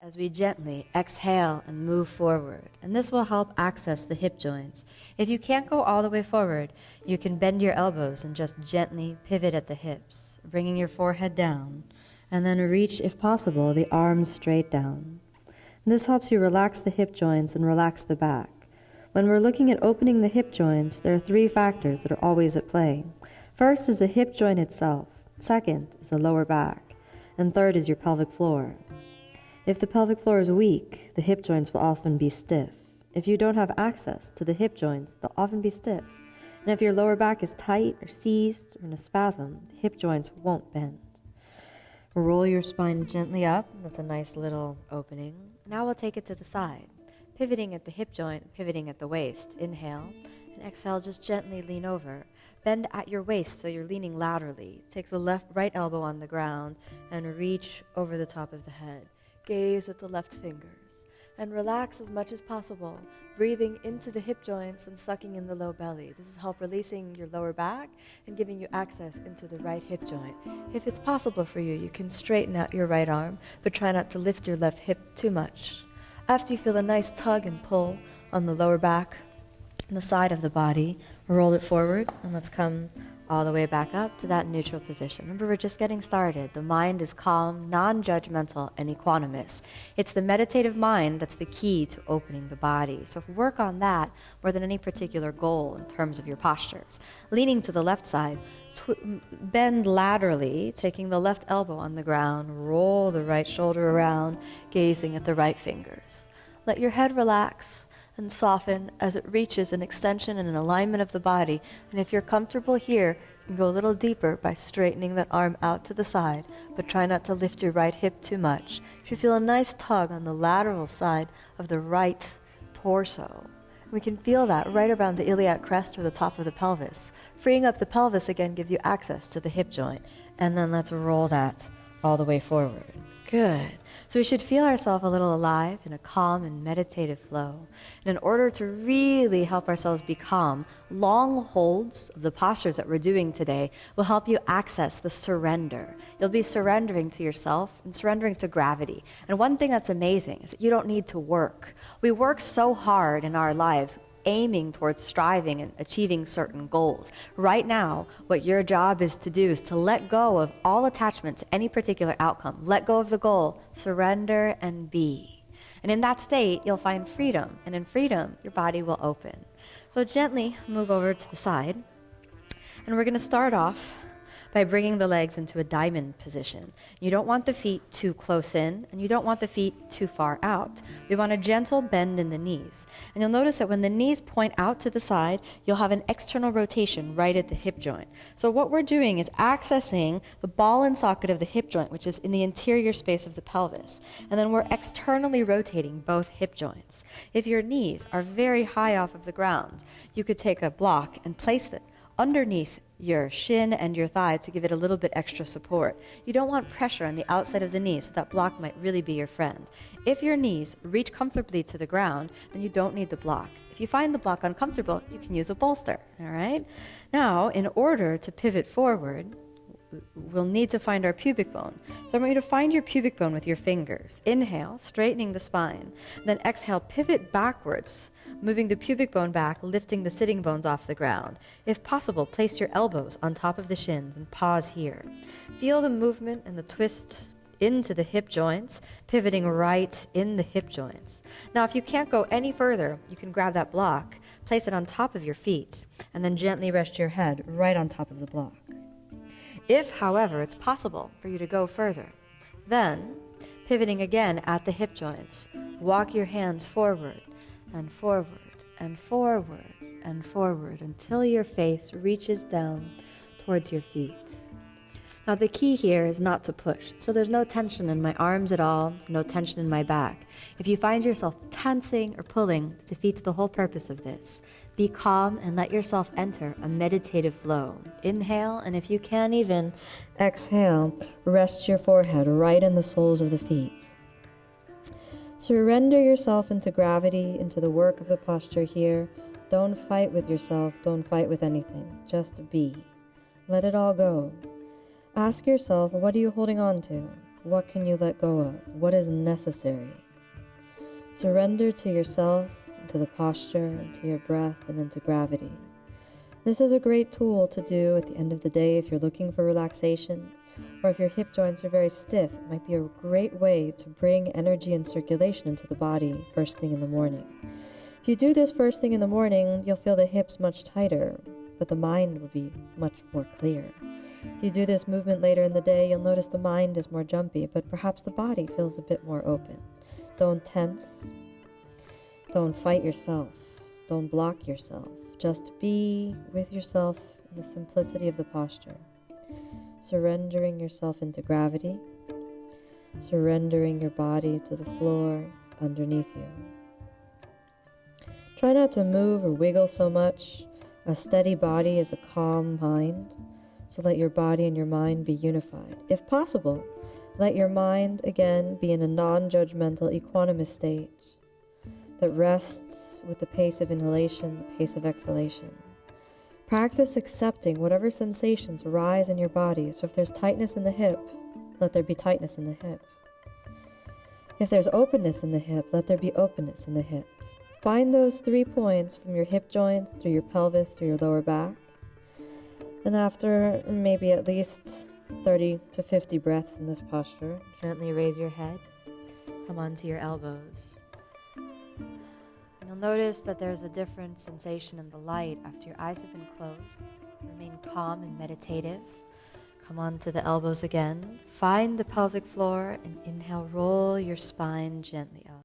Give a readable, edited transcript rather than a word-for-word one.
as we gently exhale and move forward. And this will help access the hip joints. If you can't go all the way forward, you can bend your elbows and just gently pivot at the hips, bringing your forehead down, and then reach, if possible, the arms straight down. And this helps you relax the hip joints and relax the back. When we're looking at opening the hip joints, there are three factors that are always at play. First is the hip joint itself. Second is the lower back. And third is your pelvic floor. If the pelvic floor is weak, the hip joints will often be stiff. If you don't have access to the hip joints, they'll often be stiff. And if your lower back is tight or seized or in a spasm, the hip joints won't bend. Roll your spine gently up. That's a nice little opening. Now we'll take it to the side. Pivoting at the hip joint, pivoting at the waist. Inhale, and exhale, just gently lean over. Bend at your waist so you're leaning laterally. Take the right elbow on the ground and reach over the top of the head. Gaze at the left fingers and relax as much as possible, breathing into the hip joints and sucking in the low belly. This is help releasing your lower back and giving you access into the right hip joint. If it's possible for you, you can straighten out your right arm, but try not to lift your left hip too much. After you feel a nice tug and pull on the lower back and the side of the body, roll it forward, and let's come all the way back up to that neutral position. Remember, we're just getting started. The mind is calm, non-judgmental, and equanimous. It's the meditative mind that's the key to opening the body. So work on that more than any particular goal in terms of your postures. Leaning to the left side, bend laterally, taking the left elbow on the ground, roll the right shoulder around, gazing at the right fingers. Let your head relax and soften as it reaches an extension and an alignment of the body. And if you're comfortable here, you can go a little deeper by straightening that arm out to the side, but try not to lift your right hip too much. You should feel a nice tug on the lateral side of the right torso. We can feel that right around the iliac crest or the top of the pelvis. Freeing up the pelvis again gives you access to the hip joint. And then let's roll that all the way forward. Good. So we should feel ourselves a little alive in a calm and meditative flow. And in order to really help ourselves be calm, long holds of the postures that we're doing today will help you access the surrender. You'll be surrendering to yourself and surrendering to gravity. And one thing that's amazing is that you don't need to work. We work so hard in our lives, aiming towards striving and achieving certain goals. Right now, what your job is to do is to let go of all attachment to any particular outcome. Let go of the goal, surrender and be. And in that state, you'll find freedom. And in freedom, your body will open. So gently move over to the side. And we're going to start off by bringing the legs into a diamond position. You don't want the feet too close in, and you don't want the feet too far out. We want a gentle bend in the knees. And you'll notice that when the knees point out to the side, you'll have an external rotation right at the hip joint. So what we're doing is accessing the ball and socket of the hip joint, which is in the interior space of the pelvis. And then we're externally rotating both hip joints. If your knees are very high off of the ground, you could take a block and place it underneath your shin and your thigh to give it a little bit extra support. You don't want pressure on the outside of the knee, so that block might really be your friend. If your knees reach comfortably to the ground, then you don't need the block. If you find the block uncomfortable, you can use a bolster, all right? Now, in order to pivot forward, we'll need to find our pubic bone. So I want you to find your pubic bone with your fingers. Inhale, straightening the spine. Then exhale, pivot backwards, moving the pubic bone back, lifting the sitting bones off the ground. If possible, place your elbows on top of the shins and pause here. Feel the movement and the twist into the hip joints, pivoting right in the hip joints. Now, if you can't go any further, you can grab that block, place it on top of your feet, and then gently rest your head right on top of the block. If, however, it's possible for you to go further, then, pivoting again at the hip joints, walk your hands forward and forward and forward and forward until your face reaches down towards your feet. Now, the key here is not to push. So there's no tension in my arms at all, no tension in my back. If you find yourself tensing or pulling, it defeats the whole purpose of this. Be calm and let yourself enter a meditative flow. Inhale, and if you can even exhale, rest your forehead right in the soles of the feet. Surrender yourself into gravity, into the work of the posture here. Don't fight with yourself. Don't fight with anything. Just be. Let it all go. Ask yourself, what are you holding on to? What can you let go of? What is necessary? Surrender to yourself, to the posture, to your breath, and into gravity. This is a great tool to do at the end of the day if you're looking for relaxation, or if your hip joints are very stiff. It might be a great way to bring energy and circulation into the body first thing in the morning. If you do this first thing in the morning, you'll feel the hips much tighter, but the mind will be much more clear. If you do this movement later in the day, you'll notice the mind is more jumpy, but perhaps the body feels a bit more open. Don't tense. Don't fight yourself. Don't block yourself. Just be with yourself in the simplicity of the posture. Surrendering yourself into gravity. Surrendering your body to the floor underneath you. Try not to move or wiggle so much. A steady body is a calm mind, so let your body and your mind be unified. If possible, let your mind again be in a non-judgmental, equanimous state that rests with the pace of inhalation, the pace of exhalation. Practice accepting whatever sensations arise in your body. So if there's tightness in the hip, let there be tightness in the hip. If there's openness in the hip, let there be openness in the hip. Find those 3 points from your hip joints, through your pelvis, through your lower back. And after maybe at least 30 to 50 breaths in this posture, Gently raise your head. Come onto your elbows. You'll notice that there's a different sensation in the light after your eyes have been closed. Remain calm and meditative. Come onto the elbows again. Find the pelvic floor and inhale, roll your spine gently up.